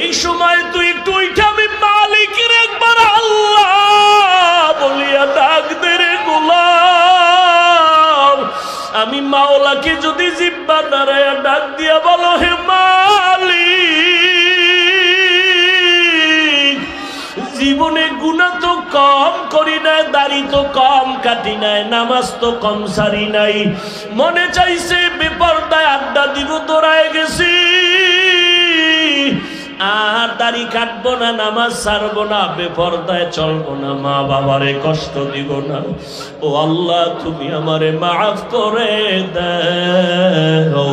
এই সময় তুই একটু উঠা আমি মালিকের একবার আল্লাহ বলিয়া ডাক দে রে গোলাম। আমি মাওলাকে যদি জিব্বা নাড়ায়া ডাক দিয়া বলো হে মালিক, জীবনে গুনাহ তো কম করি নাই, দাড়ি তো কম কাটি নাই, নামাজ তো কম সারি নাই, মনে চাইছে বেপরদায় আড্ডা দিব দৌড়ায় গেছি, আর দাড়ি কাটবো না, নামাজ ছাড়বো না, বেপরদায় চলবো না, মা বাবারে কষ্ট দিব না। ও আল্লাহ তুমি আমারে মাফ করে দাও।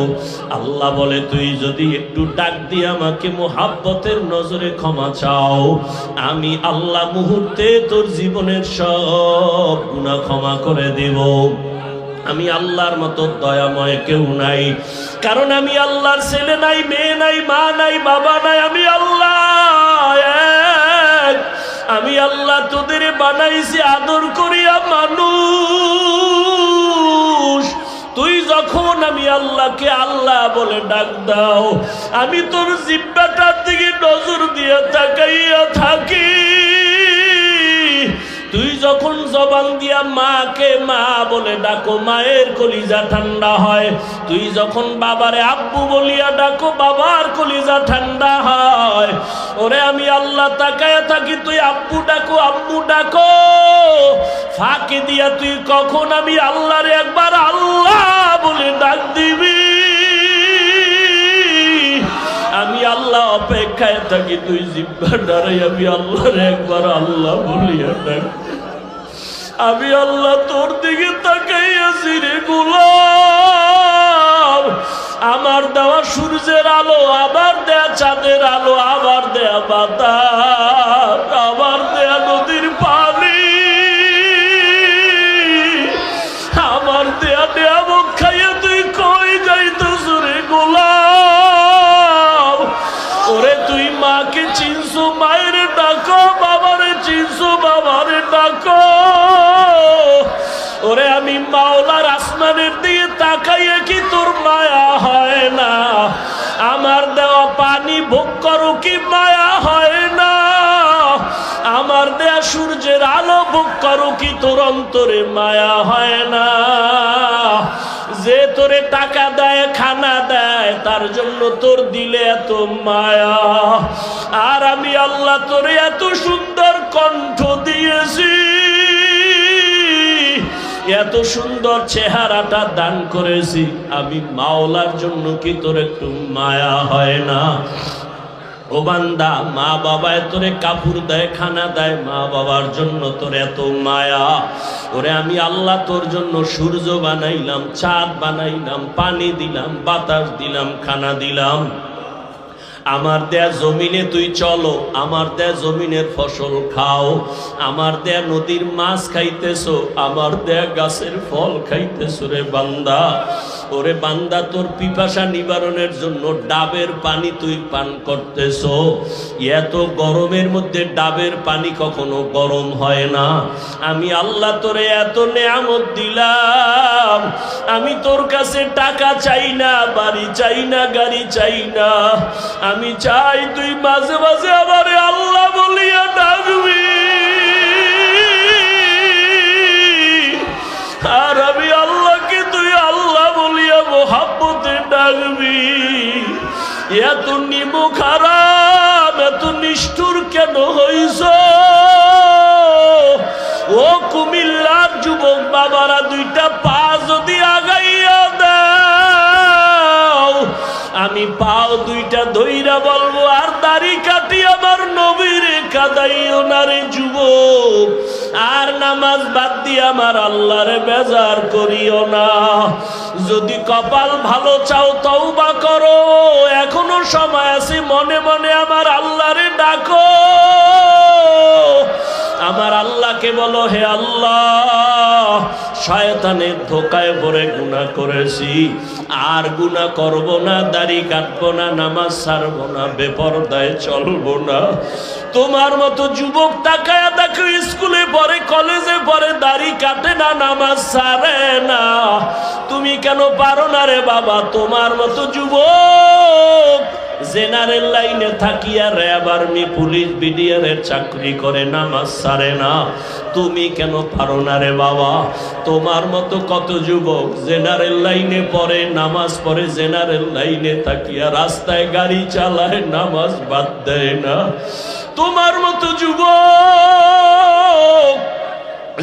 আল্লাহ বলে তুই যদি একটু ডাক দিয়ে আমাকে মোহাব্বতের নজরে ক্ষমা চাও, আমি আল্লাহ মুহূর্তে তোর জীবনের সব গুনাহ ক্ষমা করে দেব। আমি আল্লাহর মতো দয়াময় কেউ নাই, কারণ আমি আল্লাহর ছেলে নাই, মেয়ে নাই, মা নাই, বাবা নাই, আমি আল্লাহ এক। আমি আল্লাহ তোদের বানাইছি আদর করিয়া মানুষ। তুই যখন আমি আল্লাহকে আল্লাহ বলে ডাক দাও, আমি তোর জিহ্বাটার দিকে নজর দিয়ে তাকাইয়া থাকি। তুই যখন জবান দিয়া মাকে মা বলে ডাকো, মায়ের কলিজা ঠান্ডা হয়। তুই যখন বাবারে আব্বু বলিয়া ডাকো, বাবার কলিজা ঠান্ডা হয়। ওরে আমি আল্লাহ তাকায়া থাকি, তুই আব্বু ডাকো, আব্বু ডাকো, ফাঁকে দিয়া তুই কখন আমি আল্লাহরে একবার আল্লাহ বলে ডাক দিবি। আমি আল্লাহ অপেক্ষায় থাকি, তুই জিহ্বা নাড়াই আমি আল্লাহরে একবার আল্লাহ বলিয়া ডাক। আমি আল্লাহ তোর দিকে তাকাইয়াছি রে গোলাম। আমার দেওয়া সূর্যের আলো, আবার দেয়া চাঁদের আলো, আবার দেয়া বাতাস, আবার দেয়া নদীর পানি, আমার দেয়া নিয়ামত খাইয়া তুই কই যাইতেছ রে গোলাম। ওরে তুই মাকে চিনছো, মায়ের ডাকো, বাবারে চিনছো, বাবারে ডাকো। ওরে আমি মাওলার আসমানের দিকে তাকাইয়া কি তোর মায়া হয় না? আমার দেওয়া পানি ভোগ করো কি মায়া হয় না? আমার দেয়া সূর্যের আলো ভোগ করো কি তোর অন্তরে মায়া হয় না? যে তোরে টাকা দেয়, খানা দেয়, তার জন্য তোর দিলে এত মায়া। আর আমি আল্লাহ তোরে এত সুন্দর কণ্ঠ দিয়েছি, এত সুন্দর চেহারাটা দান করেছি, আমি মাওলার জন্য কি তোর একটু মায়া হয় না? ও বান্দা, মা বাবায় তোরে কাপড় দেয়, খানা দেয়, মা বাবার জন্য তোর এত মায়া। ওরে আমি আল্লাহ তোর জন্য সূর্য বানাইলাম, চাঁদ বানাইলাম, পানি দিলাম, বাতাস দিলাম, খানা দিলাম। আমার দেয়া জমিনে তুই চলো, আমার দেয়া জমিনের ফসল খাও, আমার দেয়া নদীর মাছ খাইতেছো, আমার দেয়া গাছের ফল খাইতেছো রে বান্দা। ওরে বান্দা, তোর পিপাসা নিবারণের জন্য ডাবের পানি তুই পান করতেছো। এত গরমের মধ্যে ডাবের পানি কখনো গরম হয় না। আমি আল্লাহ তোরে এত নেয়ামত দিলাম, আমি তোর কাছে টাকা চাই না, বাড়ি চাই না, গাড়ি চাই না। আমি চাই তুই মাঝে মাঝে আমারে আল্লাহ বলিয়া ডাকবি, আর আমি আল্লাহকে তুই আল্লাহ বলিয়া মোহাব্বতে ডাকবি। এত নিমুখ হারাম, এত নিষ্ঠুর কেন হইছ? ও কুমিল্লার যুবক বাবারা, দুইটা পা যদি আগাইয়া দাও, আমি পাও দুইটা ধইরা বলবো, আর দাড়ি কাটি আমার নবীরে কাদাইও না রে যুবক, আর নামাজ বাদ দিয়ে আমার আল্লাহরে বেজার করিও না। যদি কপাল ভালো চাও তওবা করো, এখনো সময় আছে, মনে মনে আমার আল্লাহরে ডাকো। আমার আল্লাহকে বলো, হে আল্লাহ, শয়তানের ধোকায় পড়ে গুনাহ করেছি, আর গুনাহ করব না, দাড়ি কাটবো না, নামাজ ছাড়বো না, বেপরদায় চলবো না। তোমার মতো যুবক তাকায়া দেখো, স্কুলে পড়ে, কলেজে পড়ে, দাড়ি কাটে না, নামাজ ছাড়ে না। তুমি কেন পারো না রে বাবা? তোমার মতো যুবক জেনারেল লাইনে থাকিয়া র্যাব আর্মি পুলিশ বিডিআরের চাকরি করে নামাজ ছাড়ে না, তুমি কেন পারো না রে বাবা? তোমার মতো কত যুবক জেনারেল লাইনে পড়ে, নামাজ পড়ে, জেনারেল লাইনে থাকিয়া রাস্তায় গাড়ি চালায়, নামাজ বাদ দেয় না। তোমার মতো যুবক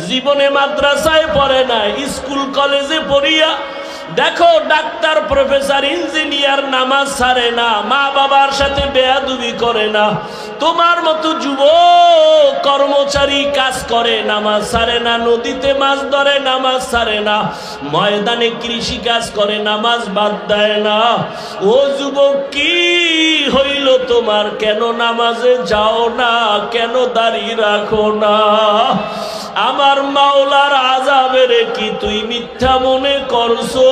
জীবনে মাদ্রাসায় পড়ে না, স্কুল কলেজে পড়িয়া দেখো ডাক্তার প্রফেসর ইঞ্জিনিয়ার, নামাজ ছাড়ে না, মা বাবার সাথে বেয়াদবি করে না। তোমার মতো যুবক কর্মচারী কাজ করে, নামাজ ছাড়ে না, নদীতে মাছ ধরে, নামাজ ছাড়ে না, ময়দানে কৃষি কাজ করে, নামাজ বাদ দেয় না। ও যুবক কি হইল তোমার? কেন নামাজে যাও না? কেন দাঁড়িয়ে রাখো না? আমার মাওলার আযাবের কি তুই মিথ্যা মনে করছো?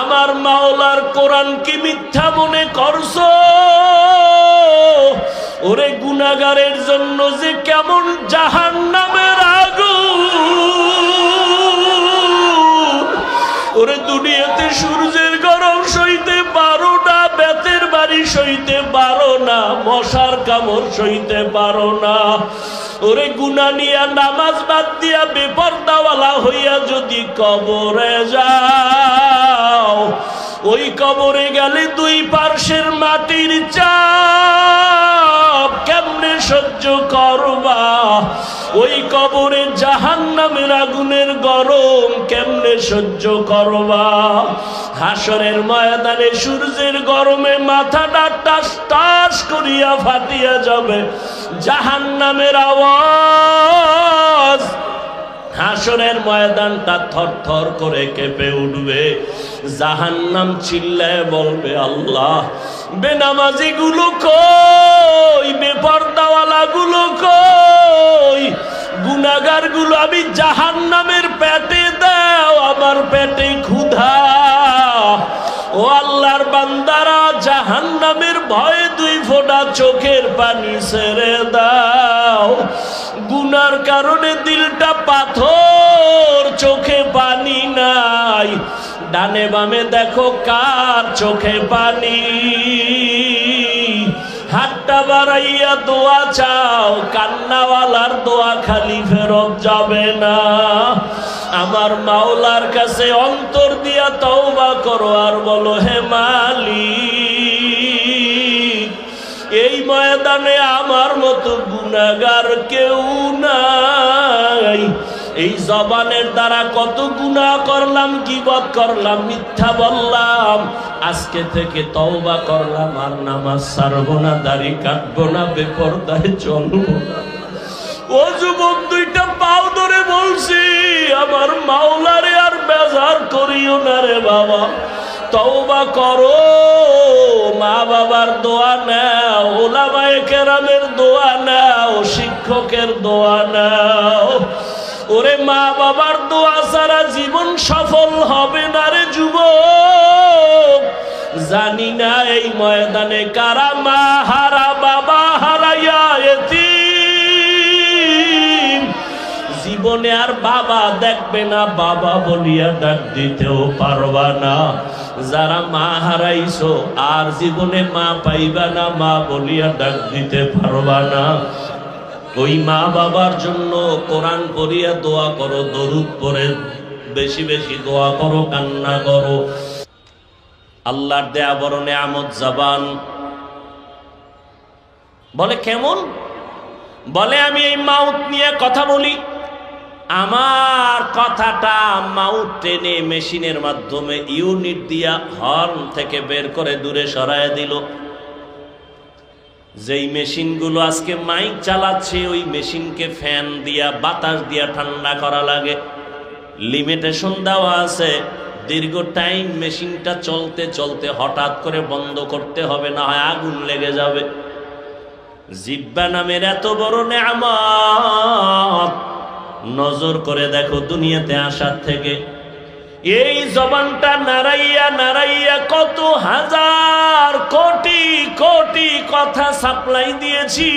আমার মাওলার কোরআন কি মিথ্যা মনে করছো? ওরে গুনাহগারের জন্য যে কেমন জাহান্নামের আগুন! ওরে দুনিয়াতে সূর্যের গরম সইতে পারো না, বেতের বাড়ি সইতে পারো না, মশার কামড় সইতে পারো না। ওরে গুনাহ নিয়া নামাজ বাদ দিয়া বেপরদাওয়ালা হইয়া যদি কবরে যাও, ওই কবরে গেলে দুই পার্শ্বের মাটির চাপ কেমনে সহ্য করবা? ওই কবরে জাহান্নামের আগুনের গরম কেমনে সহ্য করবা? হাসরের ময়দানে সূর্যের গরমে মাথাটা টাস টাস করিয়া ফাটিয়া যাবে, জাহান্নামের আওয়াজ। হাসরের ময়দানটা থরথর করে কেঁপে উঠবে, জাহান্নাম চিল্লায় বলবে আল্লাহ, বেনামাজি গুলো কই? বেপরদাওয়ালা গুলো কই? গুনাহগার গুলো আমি জাহান্নামের পেটে দাও, আমার পেটে ক্ষুধা। ও আল্লাহর বান্দারা, জাহান্নামের ভয়ে দুই ফোঁটা চোখের পানি ছেড়ে দাও। গুনার কারণে দিলটা পাথর, চোখে পানি নাই। ডানে বামে দেখো কার চোখে পানি। হাতটা বাড়াইয়া দোয়া চাও, কান্নাওয়ালার দোয়া খালি ফেরত যাবে না। আমার মাওলার কাছে অন্তর দিয়া তওবা করো আর বলো, হে মালিক, এই ময়দানে আমার মতো গুনাহগার কেউ নাই। এই জবানের দ্বারা কত গুনাহ করলাম, গীবত করলাম, মিথ্যা বললাম। আজকে থেকে তওবা করলাম, আর নামাজ ছাড়বো না, দাড়ি কাটবো না, বেপরদায় চলবো না। ও যুবক, দুইটা পাও ধরে বলছি, আমার মাওলারে আর বেজার করিও না রে বাবা। তওবা করো, মা বাবার দোয়া নাও, উলামায়ে কেরামের দোয়া নাও, শিক্ষকের দোয়া নাও। ওরে মা বাবার দোয়া ছাড়া জীবন সফল হবে না রে যুবক। জানি না এই ময়দানে কারা মা হারা, বাবা হারাইয়া এতিম। জীবনে আর বাবা দেখবে না, বাবা বলিয়া ডাক দিতেও পারবা না। যারা মা হারাইছো আর জীবনে মা পাইবা না, মা বলিয়া ডাক দিতে পারবা না। ওই মা বাবার জন্য কোরআন পড়িয়া দোয়া করো, দরুদ পড়ে বেশি বেশি দোয়া করো, কান্না করো। আল্লাহর দেয়া বড় নেয়ামত জবান। বলে কেমন? বলে আমি এই মাউথ নিয়ে কথা বলি, আমার কথাটা মাউথ টেনে মেশিনের মাধ্যমে ইউনিট দিয়া হর্ন থেকে বের করে দূরে সরায় দিল। যেই মেশিনগুলো আজকে মাইক চালাচ্ছে, ওই মেশিনকে ফ্যান দিয়া বাতাস দিয়া ঠান্ডা করা লাগে, লিমিটেশন দেওয়া আছে। দীর্ঘ টাইম মেশিনটা চলতে চলতে হঠাৎ করে বন্ধ করতে হবে, না হয় আগুন লেগে যাবে। জিহ্বা নামের এত বড় নেয়ামত নজর করে দেখো, দুনিয়াতে আসার থেকে এই জবানটা নাড়াইয়া নাড়াইয়া কত হাজার কোটি কোটি কথা সাপ্লাই দিয়েছি।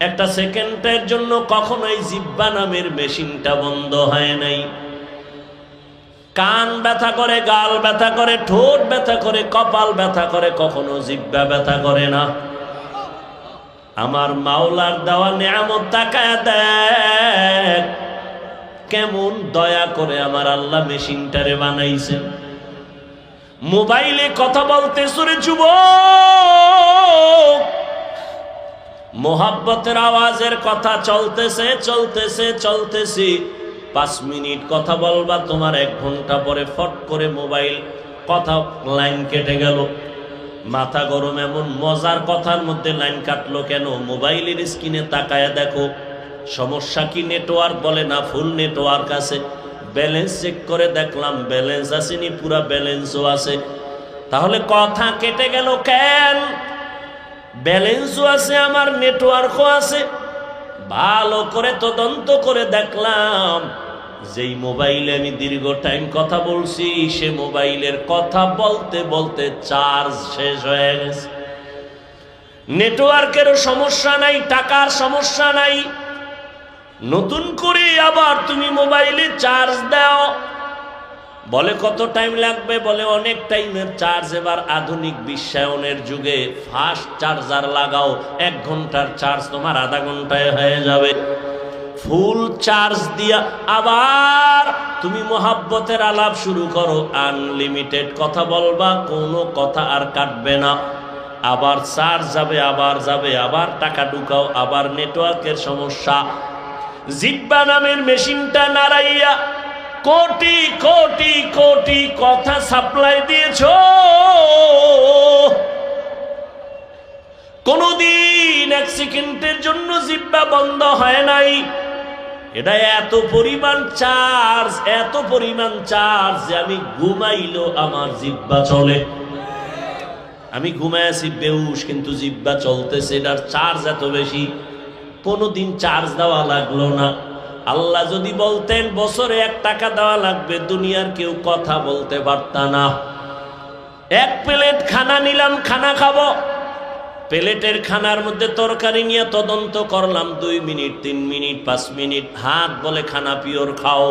একটা সেকেন্ডের জন্য কখনোই জিহ্বা নামের মেশিনটা বন্ধ হয় নাই। কান ব্যথা করে, গাল ব্যথা করে, ঠোঁট ব্যথা করে, কপাল ব্যথা করে, কখনো জিহ্বা ব্যথা করে না। আমার মাওলার দেওয়া নিয়ামত তাকায় দেখ, কেমন দয়া করে আমার আল্লাহ মেশিনটারে বানাইছেন। মোবাইলে কথা বলতেছ রে যুবক, মোহাব্বতের আওয়াজের কথা চলতেছে চলতেছে চলতেছে, 5 মিনিট কথা বলবা, তোমার 1 ঘন্টা পরে ফট করে মোবাইল কথা লাইন কেটে গেল। মাথা গরম, এমন মজার কথার মধ্যে লাইন কাটলো কেন? মোবাইলের স্ক্রিনে তাকায় দেখো সমস্যা কি, নেটওয়ার্ক বলে না ফুল নেটওয়ার্ক আছে। ব্যালেন্স চেক করে দেখলাম ব্যালেন্স আসেনি, পুরা ব্যালেন্সও আছে। তাহলে কথা কেটে গেল কেন? ব্যালেন্সও আছে, আমার নেটওয়ার্কও আছে। ভালো করে তদন্ত করে দেখলাম যেই মোবাইলে আমি দীর্ঘ টাইম কথা বলছি, সে মোবাইলের কথা বলতে বলতে চার্জ শেষ হয়ে গেছে। নেটওয়ার্কেরও সমস্যা নাই, টাকার সমস্যা নাই, নতুন করে আবার তুমি মোবাইলে চার্জ দাও। বলে কত টাইম লাগবে? বলে অনেক টাইমের চার্জ। এবার আধুনিক বিশ্বায়নের যুগে ফাস্ট চার্জার লাগাও, 1 ঘন্টার চার্জ তোমার আধা ঘন্টায় হয়ে যাবে। ফুল চার্জ দিয়া আবার তুমি মোহাব্বতের আলাপ শুরু করো, আনলিমিটেড কথা বলবা, কোনো কথা আর কাটবে না। আবার চার্জ যাবে, আবার যাবে, আবার টাকা ঢুকাও, আবার নেটওয়ার্কের সমস্যা। জিহ্বা নামের মেশিনটা নাড়াইয়া কোটি কোটি কোটি কথা সাপ্লাই দিয়েছ, কোনদিন 1 সেকেন্ডের জন্য জিহ্বা বন্ধ হয় নাই। এটা এত পরিমাণ চার্জ, এত পরিমাণ চার্জ যে আমি ঘুমাইলো আমার জিহ্বা চলে। আমি ঘুমায় আছি বেহুশ, কিন্তু জিহ্বা চলতেছে। এটার চার্জ এত বেশি, কোনদিন চার্জ দেওয়া লাগলো না। আল্লাহ যদি বলতেন বছরে 1 টাকা দেওয়া লাগবে, দুনিয়ার কেউ কথা বলতে পারত না। 1 প্লেট খানা নিলাম, খানা খাবো, প্লেটের খানার মধ্যে তরকারি নিয়ে তদন্ত করলাম 2 মিনিট, 3 মিনিট, 5 মিনিট। হাত বলে খানা পিওর খাও,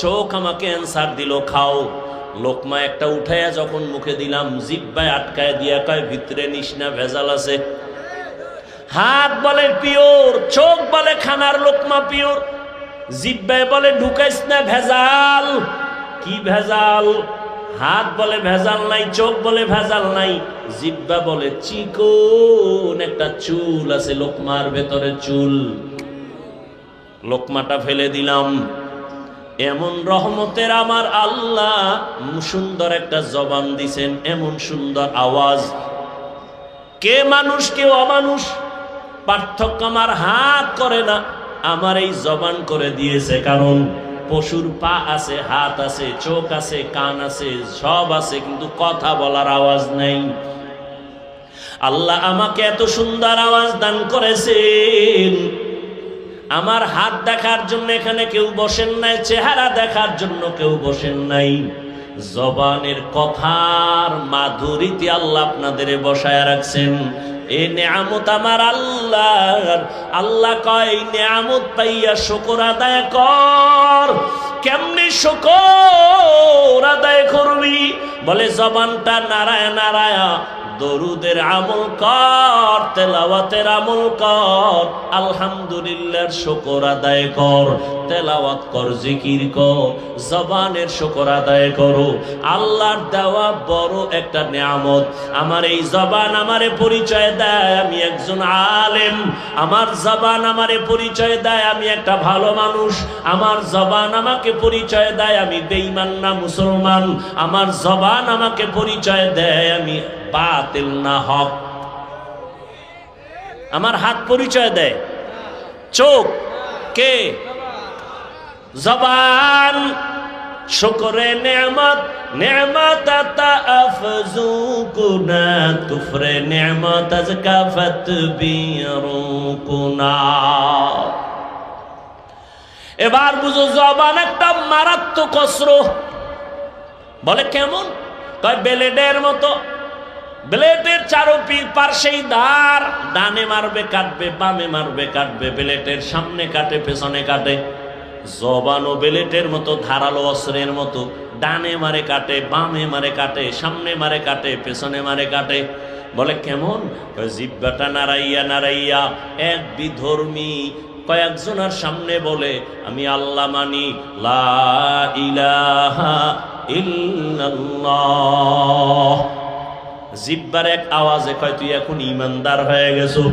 চোখ আমাকে অ্যান্সার দিল খাও। লোকমা একটা উঠাইয়া যখন মুখে দিলাম, জিহ্বায় আটকায় দিয়া কয় ভিতরে নিস না, ভেজাল আছে। হাত বলে পিওর, চোখ বলে খানার লোকমা পিওর, জিহ্বায় বলে ঢুকাইস না, ভেজাল। কি ভেজাল? হাত বলে ভেজাল নাই, চোখ বলে ভেজাল নাই, জিহ্বা বলে চিকন একটা চুল আছে লোকমার ভেতরে, চুল। লোকমাটা ফেলে দিলাম। এমন রহমতের আমার আল্লাহ সুন্দর একটা জবান দিছেন, এমন সুন্দর আওয়াজ। কে মানুষ কে অমানুষ পার্থক্য আমার হাত করে না, আমার এই জবান করে দিয়েছে। কারণ পশুর পা আছে, হাত আছে, চোখ আছে, কান আছে, সব আছে, কিন্তু কথা বলার আওয়াজ নেই। আল্লাহ আমাকে এত সুন্দর আওয়াজ দান করেছেন। আমার হাত দেখার জন্য এখানে কেউ বসেন নাই, চেহারা দেখার জন্য কেউ বসেন নাই। জবানের কথার মাধুরীতে আল্লাহ আপনাদের বসায় রাখছেন। এই নিয়ামত আমার আল্লাহর। আল্লাহ কয় এই নিয়ামত পাইয়া শুকর আদায় কর। কেমনে শুকর আদায় করবি? বলে জবানটা নারায় নারায় দরুদের আমল কর, তেলাওয়াতের আমল কর, আলহামদুলিল্লাহর শুকর আদায় কর, তেলাওয়াত কর, জিকির কর, জবানের শুকর আদায় করো। আল্লাহর দেওয়া বড় একটা নিয়ামত। আমার এই জবান আমারে পরিচয় দেয় আমি একজন আলেম। আমার জবান আমারে পরিচয় দেয় আমি একটা ভালো মানুষ। আমার জবান আমাকে পরিচয় দেয় আমি বেঈমান না মুসলমান। আমার জবান আমাকে পরিচয় দেয় আমি বাতিল না হক। আমার হাত পরিচয় দেয়, চোখ কে? জবান। শুকরে নেয়ামত, নেয়ামত আতা আফজু কুনা, কুফরে নেয়ামত আজকাফত বিরু কুনা। এবার বুঝো জবান একটা মারাত্মক অস্ত্র। বলে কেমন? কয় ব্লেডের মতো। ব্লেডের পার্শ্বেই ধার, ডানে মারবে কাটবে, বামে মারবে কাটবে, ব্লেডের সামনে কাটে, পেছনে কাটে। জবানও ব্লেডের মতো, ধারালো অস্ত্রের মতো। ডানে মারে কাটে, বামে মারে কাটে, সামনে মারে কাটে, পেছনে মারে কাটে। বলে কেমন? জিহ্বাটা নাড়াইয়া নাড়াইয়া এক বিধর্মী কয়েকজনের সামনে বলে আমি আল্লাহ মানি, লা ইলাহা ইল্লাল্লাহ। জিহ্বার এক আওয়াজে কয় তুই এখন ইমানদার হয়ে গেছো।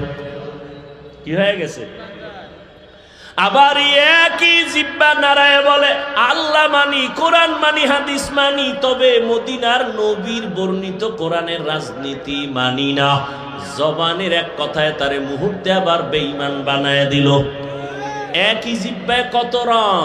কি হয়ে গেছে? আবার একই জিহ্বা নারায় বলে আল্লাহ মানি, কোরআন মানি, হাদিস মানি, তবে মদিনার নবীর বর্ণিত কোরআনের রাজনীতি মানি না। জবানের এক কথায় তারে মুহূর্তে আবার বেঈমান বানায় দিল। একই জিহ্বায় কত রং।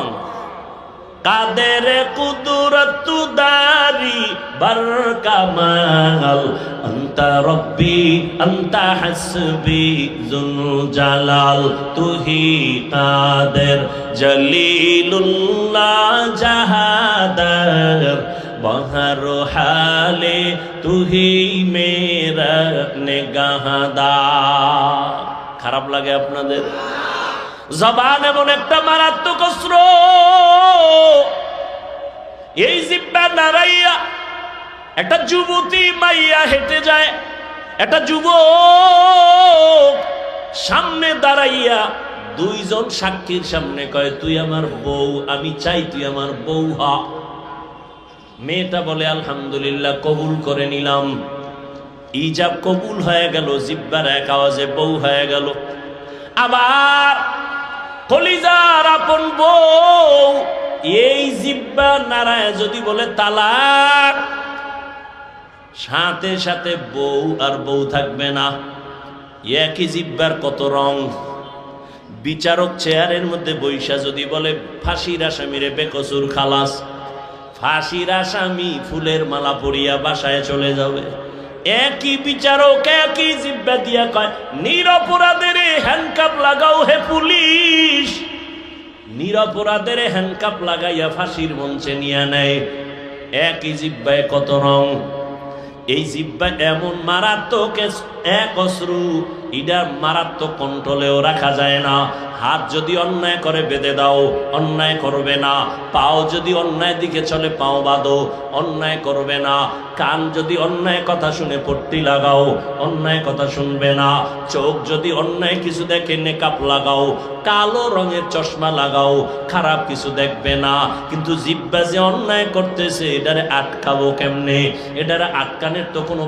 কাদের কুদরত দারি বরকামাল, আনতা রব্বি আনতা হাসবি যুল জালাল, তুহি কাদের জলিলুল্লাহ জাহাদার, বহর হালে তুহি মেরা নিগাহদার। খারাপ লাগে আপনাদের? জবান এমন একটা মারাত্মক অস্ত্র। এই জিহ্বা নাড়াইয়া একটা যুবতী মাইয়া হেঁটে যায়, একটা যুবক সামনে দাঁড়াইয়া দুইজন সাক্ষীর সামনে কয় তুই আমার বউ, আমি চাই তুই আমার বউ হ। মেয়েটা বলে আলহামদুলিল্লাহ, কবুল করে নিলাম। ইজাব কবুল হয়ে গেল, জিহ্বার এক আওয়াজে বউ হয়ে গেল। আবার কলিজার আপন বউ এই জিহ্বা নারায় যদি বলে তালাক, সাথে সাথে বউ আর বউ থাকবে না। একই জিহ্বার কত রং। বিচারক চেয়ারের মধ্যে বৈশা যদি বলে ফাঁসির আসামিরে বেকসুর খালাস, ফাঁসির আসামি ফুলের মালা পরিয়া বাসায় চলে যাবে। একই বিচারক একই জিহ্বা দিয়া কয় নিরপরাধের হ্যান্ডকাপ লাগাও হে পুলিশ, নিরপরাধের হ্যান্ডকাপ লাগাইয়া ফাঁসির মঞ্চে নিয়ে নেয়। একই জিহ্বায় কত রং। এই জিহ্বা এমন মারাত্মক এক অশ্রু, এটা মারাত্মক কন্ট্রোলেও রাখা যায় না। হাত যদি অন্যায় করে বেঁধে দাও, অন্যায় করবে না। পাও যদি অন্যায় দিকে চলে, পাও বাঁধো, অন্যায় করবে না। কান যদি অন্যায় কথা শুনে পট্টি লাগাও, অন্যায় কথা শুনবে না। চোখ যদি অন্যায় কিছু দেখে নেকাপ লাগাও, কালো রঙের চশমা লাগাও, খারাপ কিছু দেখবে না। কিন্তু জিহ্বা যে অন্যায় করতেছে, এটারে আটকাবো কেমনে? এটারে আটকানের তো কোনো